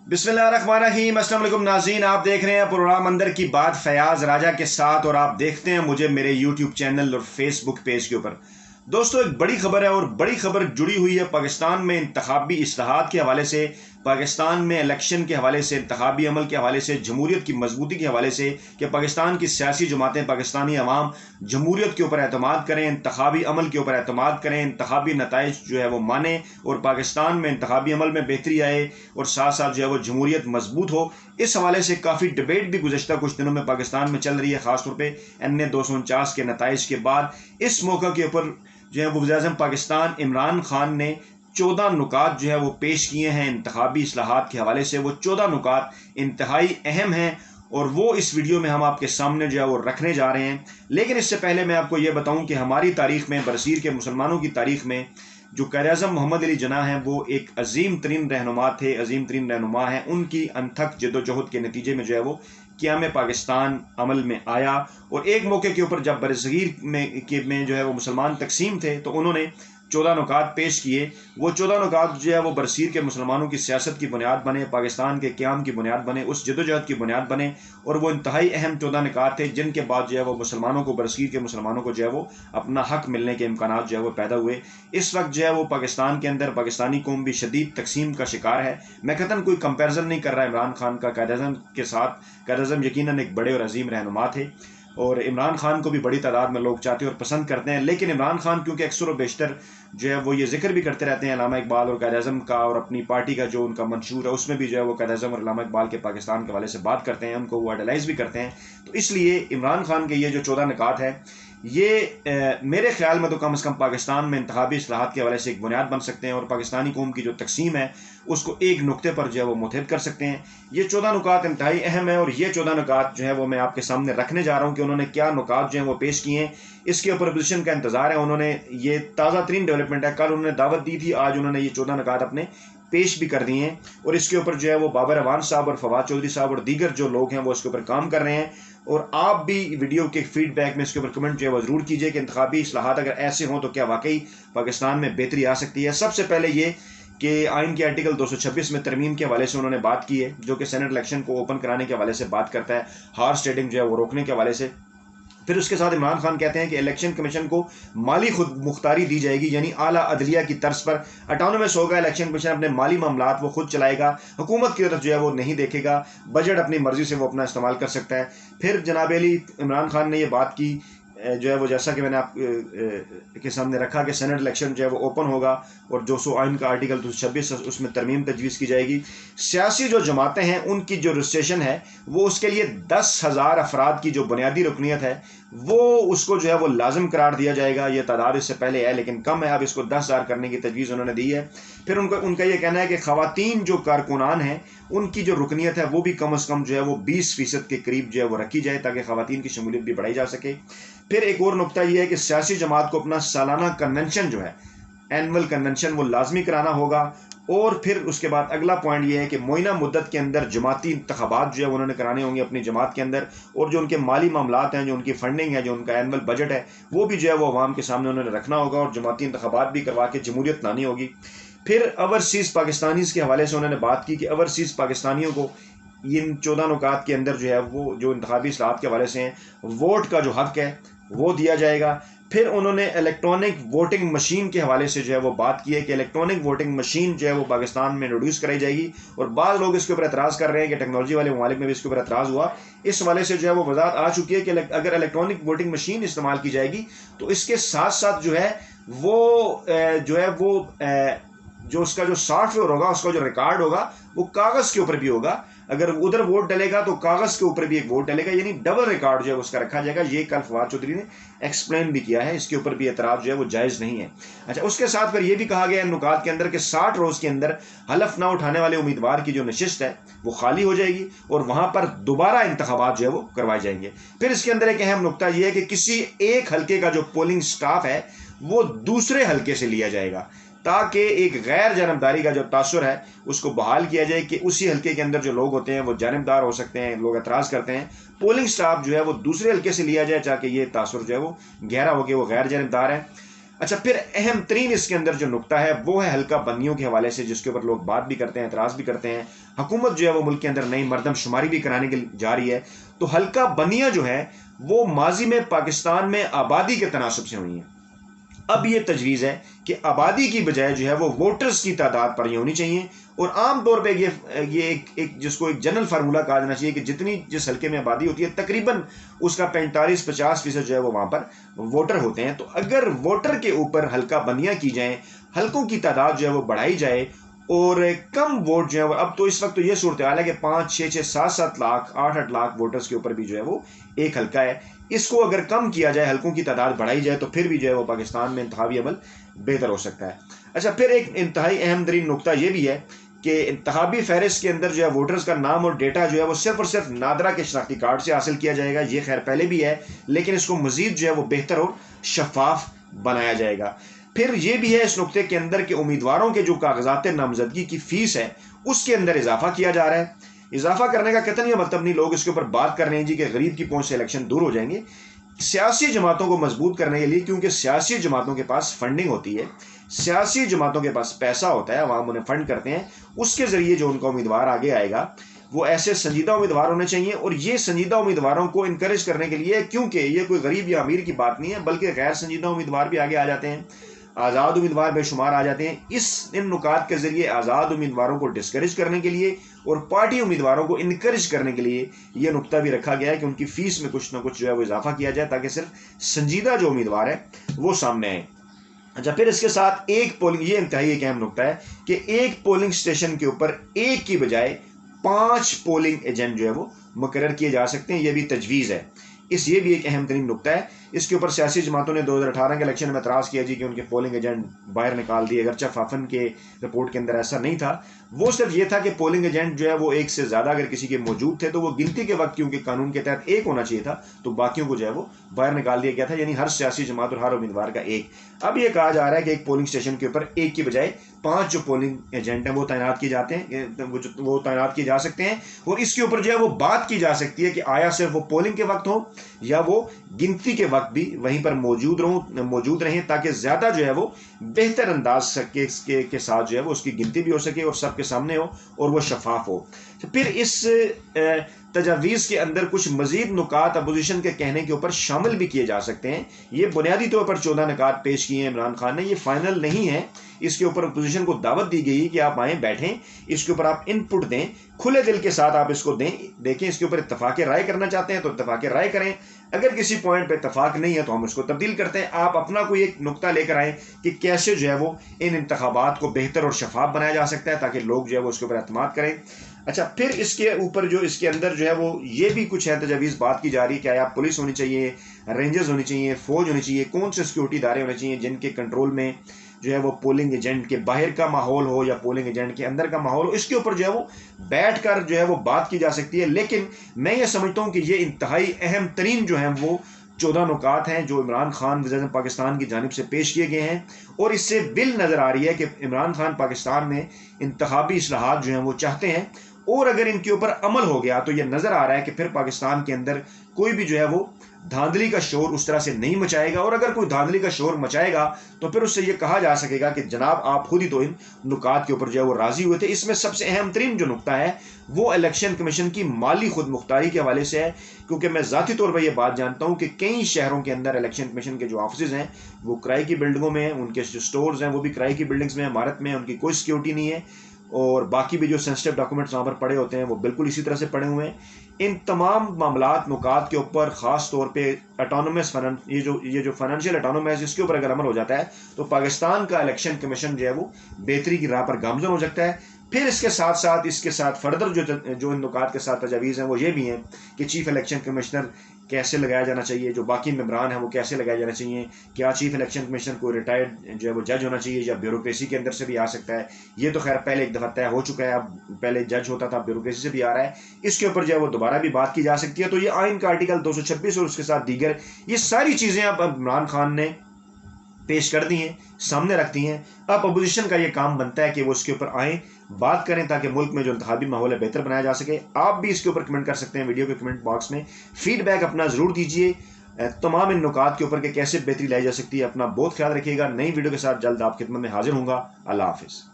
बिस्मिल्लाहिर्रहमानिर्रहीम। अस्सलाम वालेकुम नाज़रीन, आप देख रहे हैं प्रोग्राम अंदर की बात फयाज राजा के साथ और आप देखते हैं मुझे मेरे यूट्यूब चैनल और फेसबुक पेज के ऊपर। दोस्तों, एक बड़ी खबर है और बड़ी खबर जुड़ी हुई है पाकिस्तान में इंतखाबी इस्लाहात के हवाले से, पाकिस्तान में इलेक्शन के हवाले से, इंतखाबी अमल के हवाले से, जमहूरियत की मजबूती के हवाले से कि पाकिस्तान की सियासी जमातें, पाकिस्तानी अवाम जमहूरियत के ऊपर एतमाद करें, इंतखाबी अमल के ऊपर एतमाद करें, इंतखाबी नताइज जो है वो माने और पाकिस्तान में इंतखाबी अमल में बेहतरी आए और साथ साथ जो है वो जमहूरियत मजबूत हो। इस हवाले से काफ़ी डिबेट भी गुज़श्ता कुछ दिनों में पाकिस्तान में चल रही है, ख़ासतौर पर NA 249 के नताइज के बाद। इस मौका के ऊपर जो है वज़ीर-ए-आज़म पाकिस्तान इमरान खान ने 14 नुकात जो है वो पेश किए हैं इंतखाबी इस्लाहात के हवाले से। वो 14 नुकात इंतहाई अहम हैं और वो इस वीडियो में हम आपके सामने जो है वो रखने जा रहे हैं। लेकिन इससे पहले मैं आपको ये बताऊं कि हमारी तारीख़ में, बरसीर के मुसलमानों की तारीख़ में, जो क़ायद-ए-आज़म मोहम्मद अली जिन्ना हैं वो एक अजीम तरीन रहनुमा थे, अजीम तरीन रहनुमा हैं। उनकी अनथक जद्दोजहद के नतीजे में जो है वो क़याम पाकिस्तान अमल में आया और एक मौके के ऊपर जब बरसगीर में जो है वो मुसलमान तकसीम थे तो उन्होंने 14 नुकात पेश किए। वो 14 नुकात जो है वो बरसीर के मुसलमानों की सियासत की बुनियाद बने, पाकिस्तान के क़याम की बुनियाद बने, उस जद्दोजहद की बुनियाद बने और वो इंतहाई अहम 14 नुकात थे जिनके बाद जो है वो मुसलमानों को, बरसीर के मुसलमानों को जो है वो अपना हक मिलने के इम्कानात जो है वो पैदा हुए। इस वक्त जो है वो पाकिस्तान के अंदर पाकिस्तानी कौम भी शदीद तकसीम का शिकार है। मैं कतन कोई कंपेरिजन नहीं कर रहा इमरान खान का क़ायद-ए-आज़म के साथ। क़ायद-ए-आज़म यकीनन एक बड़े और अजीम रहनुमा थे और इमरान खान को भी बड़ी तादाद में लोग चाहते और पसंद करते हैं। लेकिन इमरान खान क्योंकि अक्सर व बेशतर जो है वो ये जिक्र भी करते रहते हैं अल्लामा इकबाल और क़ायद-ए-आज़म का, और अपनी पार्टी का जो उनका मंशूर है उसमें भी जो है वो क़ायद-ए-आज़म और अल्लामा इकबाल के पाकिस्तान के हवाले से बात करते हैं, उनको वो आइडलाइज़ भी करते हैं। तो इसलिए इमरान खान के ये जो 14 नुकात है ये मेरे ख्याल में तो कम से कम पाकिस्तान में इंतखाबी इस्लाहात के हवाले से एक बुनियाद बन सकते हैं और पाकिस्तानी कौम की जो तकसीम है उसको एक नुक्ते पर जो है वो मुतहद कर सकते हैं। ये 14 नुकात इंतहाई अहम है और ये 14 नुकात जो है वो मैं आपके सामने रखने जा रहा हूँ कि उन्होंने क्या नुकात जो है वो पेश किए हैं। इसके ऊपर अपोजिशन का इंतजार है। उन्होंने ये ताज़ा तरीन डेवलपमेंट है, कल उन्होंने दावत दी थी, आज उन्होंने ये 14 नुकात अपने पेश भी कर दिए हैं और इसके ऊपर जो है वो बाबर अवान साहब और फवाद चौधरी साहब और दीगर जो लोग हैं वो इसके ऊपर काम कर रहे हैं। और आप भी वीडियो के फीडबैक में इसके ऊपर कमेंट जो है वो ज़रूर कीजिए कि इंतखाबी इस्लाहात अगर ऐसे हों तो क्या वाकई पाकिस्तान में बेहतरी आ सकती है। सबसे पहले ये कि आइन के आर्टिकल 226 में तरमीम के हवाले से उन्होंने बात की है, जो कि सेनेट इलेक्शन को ओपन कराने के हवाले से बात करता है, हॉर्स ट्रेडिंग जो है वो रोकने के हवाले से। फिर उसके साथ इमरान खान कहते हैं कि इलेक्शन कमीशन को माली खुद मुख्तारी दी जाएगी, यानी आला अदलिया की तर्ज पर ऑटोनोमस होगा। इलेक्शन कमीशन अपने माली मामलात वो खुद चलाएगा, हुकूमत की तरफ जो है वो नहीं देखेगा, बजट अपनी मर्जी से वो अपना इस्तेमाल कर सकता है। फिर जनाब अली इमरान खान ने ये बात की जो है वो, जैसा कि मैंने आप के सामने रखा कि सेनेट इलेक्शन जो है वो ओपन होगा और जो आइन का आर्टिकल 226 उसमें तरमीम तजवीज़ की जाएगी। सियासी जो जमातें हैं उनकी जो रजिस्ट्रेशन है वो उसके लिए 10,000 अफराद की जो बुनियादी रुकनीत है वो उसको जो है वो लाजम करार दिया जाएगा। ये तादाद इससे पहले है लेकिन कम है, अब इसको 10,000 करने की तजवीज़ उन्होंने दी है। फिर उनका ये कहना है कि ख़वातीन जो कारकुनान हैं उनकी जो रुकनीत है वो भी कम अज़ कम जो है वो 20% के करीब जो है वो रखी जाए ताकि ख़वातीन की शमूलियत भी बढ़ाई जा सके। फिर एक और नुकता ये है कि सियासी जमात को अपना सालाना कन्वेंशन जो है, एनुअल कन्वेंशन, वो लाजमी कराना होगा। और फिर उसके बाद अगला पॉइंट ये है कि मुइना मुद्दत के अंदर जमाती इंतखाबात जो है उन्होंने कराने होंगे अपनी जमात के अंदर, और जो उनके माली मामलात हैं, जो उनकी फंडिंग है, जो उनका एनुअल बजट है, वो भी जो है वो अवाम के सामने उन्होंने रखना होगा और जमाती इंतखाबात भी करवा के जमहूरियत लानी होगी। फिर ओवरसीज़ पाकिस्तानीज़ के हवाले से उन्होंने बात की कि ओवरसीज़ पाकिस्तानियों को इन 14 नुकात के अंदर जो है वो जो इंतखाबी इस्लाहात के हवाले से हैं, वोट का जो हक़ है वो दिया जाएगा। फिर उन्होंने इलेक्ट्रॉनिक वोटिंग मशीन के हवाले से जो है वो बात की है कि इलेक्ट्रॉनिक वोटिंग मशीन जो है वो पाकिस्तान में इंट्रोड्यूस कराई जाएगी और बाद लोग इसके ऊपर एतराज़ कर रहे हैं कि टेक्नोलॉजी वाले ममालिक में भी इसके ऊपर एतराज़ हुआ। इस हवाले से जो है वो वजाहत आ चुकी है कि अगर इलेक्ट्रॉनिक वोटिंग मशीन इस्तेमाल की जाएगी तो इसके साथ साथ जो है वो जो उसका जो सॉफ्टवेयर होगा, उसका जो रिकॉर्ड होगा वो कागज़ के ऊपर भी होगा। अगर उधर वोट डलेगा तो कागज़ के ऊपर भी एक वोट डलेगा, यानी डबल रिकॉर्ड जो है उसका रखा जाएगा। ये कल फवाद चौधरी ने एक्सप्लेन भी किया है, इसके ऊपर भी एतराज़ जो है वो जायज़ नहीं है। अच्छा, उसके साथ फिर ये भी कहा गया है नुकात के अंदर कि 60 रोज़ के अंदर हलफ ना उठाने वाले उम्मीदवार की जो नशिस्त है वो खाली हो जाएगी और वहाँ पर दोबारा इंतखाबात जो है वो करवाए जाएंगे। फिर इसके अंदर एक अहम नुकता ये है कि किसी एक हल्के का जो पोलिंग स्टाफ है वो दूसरे हल्के से लिया जाएगा ताकि एक गैर जानबदारी का जो तासुर है उसको बहाल किया जाए कि उसी हल्के के अंदर जो लोग होते हैं वो जानबदार हो सकते हैं, लोग एतराज़ करते हैं, पोलिंग स्टाफ जो है वो दूसरे हल्के से लिया जाए ताकि ये तासुर जो है वो गहरा हो गया, वो गैर जानबदार है। اچھا پھر اہم ترین اس کے اندر جو نقطہ ہے وہ ہے حلقہ بندیوں کے حوالے سے، جس کے اوپر لوگ بات بھی کرتے ہیں، اعتراض بھی کرتے ہیں۔ حکومت جو ہے وہ ملک کے اندر نئی مردم شماری بھی کرانے کے جا رہی ہے، تو حلقہ بندیاں جو ہیں وہ ماضی میں پاکستان میں آبادی کے تناسب سے ہوئی ہیں۔ اب یہ تجویز ہے کہ آبادی کی بجائے جو ہے وہ ووٹرز کی تعداد پر یہ ہونی چاہیے، اور عام طور پہ یہ ایک جس کو ایک جنرل فارمولہ کہا جانا چاہیے کہ جتنی جس حلقے میں آبادی ہوتی ہے تقریباً اس کا 45-50% جو ہے وہ وہاں پر ووٹر ہوتے ہیں۔ تو اگر ووٹر کے اوپر حلقہ بندیاں کی جائیں، حلقوں کی تعداد جو ہے وہ بڑھائی جائے، اور کم ووٹ جو ہے اب تو اس وقت تو یہ صورتحال ہے کہ 5-6-7 لاکھ 8-8 لاکھ ووٹرز کے اوپر بھی جو ہے وہ ایک حلقہ ہے، اس کو اگر کم کیا جائے، حلقوں کی تعداد بڑھائی جائے، تو پھر بھی جو ہے وہ پاکستان میں انتخابی عمل بہتر ہو سکتا ہے۔ اچھا پھر ایک انتہائی اہم ترین نقطہ یہ بھی ہے کہ انتخابی فہرست کے اندر جو ہے ووٹرز کا نام اور ڈیٹا جو ہے وہ صرف اور صرف نادرہ کے شناختی کارڈ سے حاصل کیا جائے گا۔ یہ خیر پہلے بھی ہے، لیکن اس کو مزید جو ہے وہ بہتر اور شفاف بنایا جائے گا۔ پھر یہ بھی ہے اس نقطے کے اندر کہ امیدواروں کے جو کاغذات نامزدگی کی فیس ہے اس کے اندر اضافہ کیا جا رہا ہے۔ اضافہ کرنے کا قطعاً یہ مطلب نہیں، لوگ اس کے اوپر بات کر رہے ہیں جی کہ غریب کی پہنچ سے الیکشن دور ہو جائیں گے۔ سیاسی جماعتوں کو مضبوط کرنے کے لیے، کیونکہ سیاسی جماعتوں کے پاس فنڈنگ ہوتی ہے، سیاسی جماعتوں کے پاس پیسہ ہوتا ہے، عوام انہیں فنڈ کرتے ہیں، اس کے ذریعے جو ان کا امیدوار آگے آئے گا وہ ایسے سنجیدہ امیدوار ہونے چاہیے، اور یہ سنجیدہ امیدواروں کو انکریج کرنے کے لیے، کیونکہ یہ کوئی غریب یا امیر کی بات نہیں ہے بلکہ غیر سنجیدہ امیدوار بھی آگے آ جاتے ہیں، آزاد امیدوار بے شمار آ جاتے ہیں۔ ان نکات کے ذریعے آزاد امیدواروں کو ڈسکریج کرنے کے لیے اور پارٹی امیدواروں کو انکریج کرنے کے لیے یہ نقطہ بھی رکھا گیا ہے کہ ان کی فیس میں کچھ نہ کچھ جو ہے وہ اضافہ کیا جائے، تاکہ صرف سنجیدہ جو امیدوار ہے وہ سامنے آئے۔ اچھا پھر اس کے ساتھ ایک پولنگ، یہ انتہائی ایک اہم نقطہ ہے کہ ایک پولنگ اسٹیشن کے اوپر ایک کی بجائے 5 پولنگ ایجنٹ جو ہے وہ مقرر کیے جا سکتے ہیں، یہ بھی تجویز ہے۔ یہ بھی ایک اہم ترین نقطہ ہے۔ اس کے اوپر سیاسی جماعتوں نے 2018 کے الیکشن میں اعتراض کیا جی کہ ان کے پولنگ ایجنٹ باہر نکال دیے، اگرچہ فافن کے رپورٹ کے اندر ایسا نہیں تھا، وہ صرف یہ تھا کہ پولنگ ایجنٹ جو ہے وہ ایک سے زیادہ اگر کسی کے موجود تھے تو وہ گنتی کے وقت، کیونکہ قانون کے تحت ایک ہونا چاہیے تھا، تو باقیوں کو جو ہے وہ باہر نکال دیا گیا تھا، یعنی ہر سیاسی جماعت اور ہر امیدوار کا ایک۔ اب یہ کہا جا رہا ہے کہ ایک پولنگ اسٹیشن کے اوپر ایک کی بجائے 5 جو پولنگ ایجنٹ ہیں وہ تعینات کیے جاتے ہیں، وہ تعینات کیے جا سکتے ہیں، اور اس کے اوپر جو ہے وہ بات کی جا سکتی ہے کہ آیا صرف وہ پولنگ کے وقت ہو یا وہ گنتی کے وقت بھی وہیں پر موجود رہیں، تاکہ زیادہ جو ہے وہ بہتر انداز کے ساتھ جو ہے وہ اس کی گنتی بھی ہو سکے اور سب کے سامنے ہو اور وہ شفاف ہو۔ پھر اس تجاویز کے اندر کچھ مزید نکات اپوزیشن کے کہنے کے اوپر شامل بھی کیے جا سکتے ہیں۔ یہ بنیادی طور پر 14 نکات پیش کیے ہیں عمران خان نے، یہ فائنل نہیں ہے، اس کے اوپر اپوزیشن کو دعوت دی گئی کہ آپ آئیں، بیٹھیں، اس کے اوپر آپ ان پٹ دیں، کھلے دل کے ساتھ آپ اس کو دیکھیں، اس کے اوپر اتفاق رائے کرنا چاہتے ہیں تو اتفاق رائے کریں، اگر کسی پوائنٹ پہ اتفاق نہیں ہے تو ہم اس کو تبدیل کرتے ہیں۔ آپ اپنا کوئی ایک نقطہ لے کر آئیں کہ کیسے جو ہے وہ ان انتخابات کو بہتر اور شفاف بنایا جا سکتا ہے، تاکہ لوگ جو ہے وہ اس کے اوپر اعتماد کریں۔ اچھا پھر اس کے اوپر جو اس کے اندر جو ہے وہ یہ بھی کچھ ہے تجاویز بات کی جا رہی ہے کہ آیا پولیس ہونی چاہیے، رینجرز ہونی چاہیے، فوج ہونی چاہیے، کون سے سیکورٹی ادارے ہونے چاہیے جن کے کنٹرول میں جو ہے وہ پولنگ ایجنٹ کے باہر کا ماحول ہو یا پولنگ ایجنٹ کے اندر کا ماحول ہو، اس کے اوپر جو ہے وہ بیٹھ کر جو ہے وہ بات کی جا سکتی ہے۔ لیکن میں یہ سمجھتا ہوں کہ یہ انتہائی اہم ترین جو ہیں وہ 14 نکات ہیں جو عمران خان وزیر اعظم پاکستان کی جانب سے پیش کیے گئے ہیں، اور اس سے بل نظر آ رہی ہے کہ عمران خان پاکستان میں انتخابی اصلاحات جو ہیں وہ چاہتے ہیں، اور اگر ان کے اوپر عمل ہو گیا تو یہ نظر آ رہا ہے کہ پھر پاکستان کے اندر کوئی بھی جو ہے وہ دھاندلی کا شور اس طرح سے نہیں مچائے گا، اور اگر کوئی دھاندلی کا شور مچائے گا تو پھر اس سے یہ کہا جا سکے گا کہ جناب آپ خود ہی تو ان نکات کے اوپر جو ہے وہ راضی ہوئے تھے۔ اس میں سب سے اہم ترین جو نقطہ ہے وہ الیکشن کمیشن کی مالی خود مختاری کے حوالے سے ہے، کیونکہ میں ذاتی طور پر یہ بات جانتا ہوں کہ کئی شہروں کے اندر الیکشن کمیشن کے جو آفسز ہیں وہ کرائے کی بلڈنگوں میں ہیں، ان کے جو سٹورز ہیں وہ بھی کرائے کی بلڈنگز میں، عمارت میں، ان کی کوئی سیکیورٹی نہیں ہے، اور باقی بھی جو سینسٹیو ڈاکومنٹس وہاں پر پڑے ہوتے ہیں وہ بالکل اسی طرح سے پڑے ہوئے ہیں۔ ان تمام معاملات نکات کے اوپر خاص طور پہ اٹانومس یہ جو فائنینشیل اٹانومس اس کے اوپر اگر عمل ہو جاتا ہے تو پاکستان کا الیکشن کمیشن جو ہے وہ بہتری کی راہ پر گامزن ہو سکتا ہے۔ پھر اس کے ساتھ فردر جو ان نکات کے ساتھ تجاویز ہیں وہ یہ بھی ہیں کہ چیف الیکشن کمشنر کیسے لگایا جانا چاہیے، جو باقی ممبران ہیں وہ کیسے لگائے جانا چاہیے، کیا چیف الیکشن کمشنر کو ریٹائرڈ جو ہے وہ جج ہونا چاہیے یا بیوروکریسی کے اندر سے بھی آ سکتا ہے۔ یہ تو خیر پہلے ایک دفعہ طے ہو چکا ہے، اب پہلے جج ہوتا تھا، بیوروکریسی سے بھی آ رہا ہے، اس کے اوپر جو ہے وہ دوبارہ بھی بات کی جا سکتی ہے۔ تو یہ آئین کا آرٹیکل 226 اور اس کے ساتھ دیگر یہ ساری چیزیں اب عمران خان نے پیش کر دی ہیں، سامنے رکھ دی ہیں۔ اب اپوزیشن کا یہ کام بنتا ہے کہ وہ اس کے اوپر آئیں، بات کریں، تاکہ ملک میں جو انتخابی ماحول ہے بہتر بنایا جا سکے۔ آپ بھی اس کے اوپر کمنٹ کر سکتے ہیں، ویڈیو کے کمنٹ باکس میں فیڈ بیک اپنا ضرور دیجیے۔ تمام ان نکات کے اوپر کہ کیسے بہتری لائی جا سکتی ہے. اپنا بہت خیال رکھیے گا. نئی ویڈیو کے ساتھ جلد آپ خدمت میں حاضر ہوں گا. اللہ حافظ.